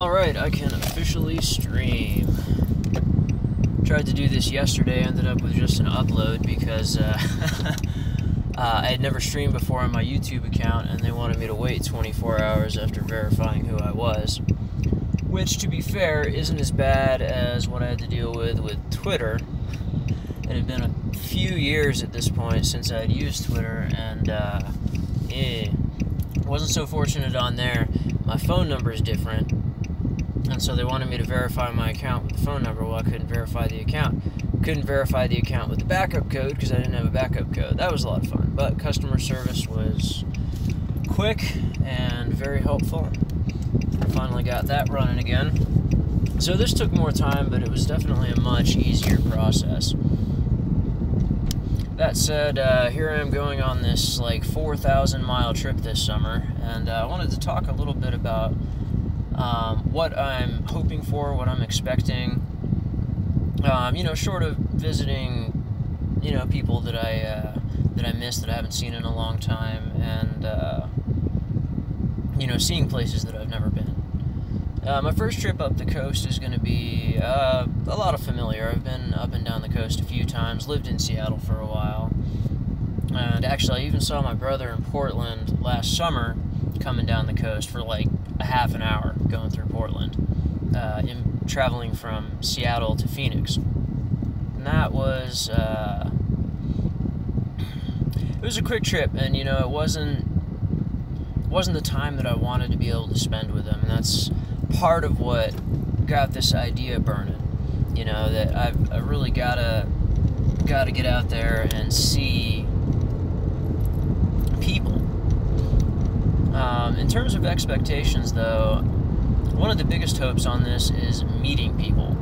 Alright, I can officially stream. Tried to do this yesterday, ended up with just an upload because I had never streamed before on my YouTube account and they wanted me to wait 24 hours after verifying who I was. Which, to be fair, isn't as bad as what I had to deal with Twitter. It had been a few years at this point since I had used Twitter, and wasn't so fortunate on there. My phone number is different. And so they wanted me to verify my account with the phone number. Well, I couldn't verify the account. Couldn't verify the account with the backup code because I didn't have a backup code. That was a lot of fun. But customer service was quick and very helpful. Finally got that running again. So this took more time, but it was definitely a much easier process. That said, here I am going on this like 4,000 mile trip this summer. And I wanted to talk a little bit about what I'm hoping for, what I'm expecting, short of visiting, people that I miss, that I haven't seen in a long time, and, seeing places that I've never been. My first trip up the coast is going to be a lot of familiar. I've been up and down the coast a few times, lived in Seattle for a while, and actually I even saw my brother in Portland last summer coming down the coast for like a half an hour going through Portland, traveling from Seattle to Phoenix. And that was, it was a quick trip, and, it wasn't the time that I wanted to be able to spend with him, and that's part of what got this idea burning, that I really gotta get out there and see people. In terms of expectations, though, one of the biggest hopes on this is meeting people,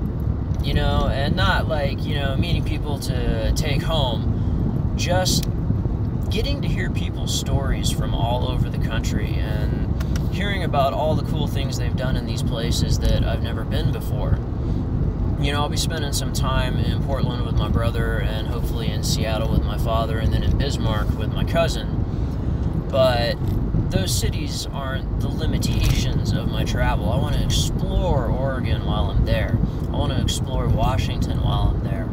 and not like, meeting people to take home, just getting to hear people's stories from all over the country and hearing about all the cool things they've done in these places that I've never been before. I'll be spending some time in Portland with my brother and hopefully in Seattle with my father and then in Bismarck with my cousin, but those cities aren't the limitations of my travel. I want to explore Oregon while I'm there. I want to explore Washington while I'm there.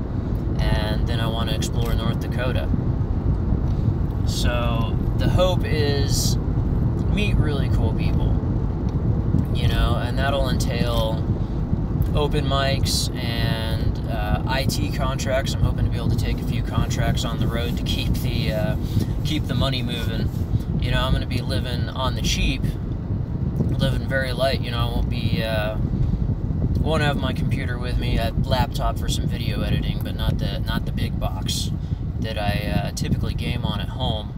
And then I want to explore North Dakota. So the hope is meet really cool people, and that'll entail open mics and IT contracts. I'm hoping to be able to take a few contracts on the road to keep the money moving. I'm going to be living on the cheap, living very light. I won't have my computer with me, a laptop for some video editing, but not the big box that I typically game on at home.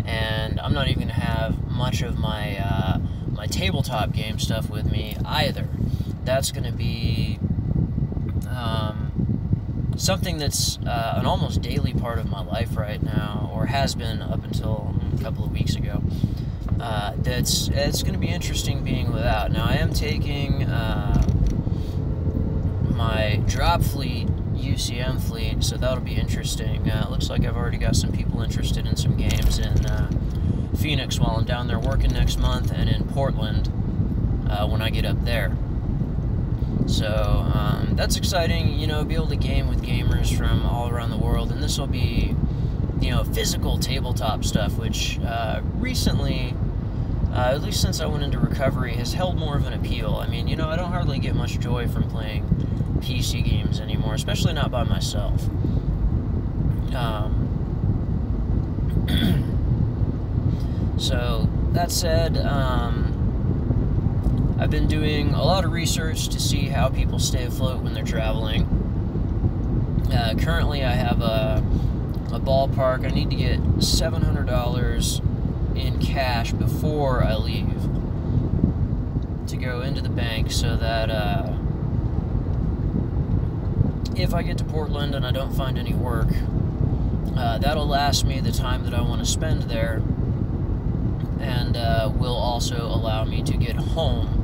And I'm not even going to have much of my my tabletop game stuff with me either. That's going to be something that's an almost daily part of my life right now, or has been up until a couple of weeks ago. It's going to be interesting being without. Now, I am taking my drop fleet, UCM fleet, so that'll be interesting. It looks like I've already got some people interested in some games in Phoenix while I'm down there working next month, and in Portland when I get up there. So that's exciting, be able to game with gamers from all around the world, and this will be, physical tabletop stuff, which recently, at least since I went into recovery, has held more of an appeal. I mean, I don't hardly get much joy from playing PC games anymore, especially not by myself. So, that said, I've been doing a lot of research to see how people stay afloat when they're traveling. Currently, I have a ballpark. I need to get $700 in cash before I leave to go into the bank, so that if I get to Portland and I don't find any work, that'll last me the time that I want to spend there, and will also allow me to get home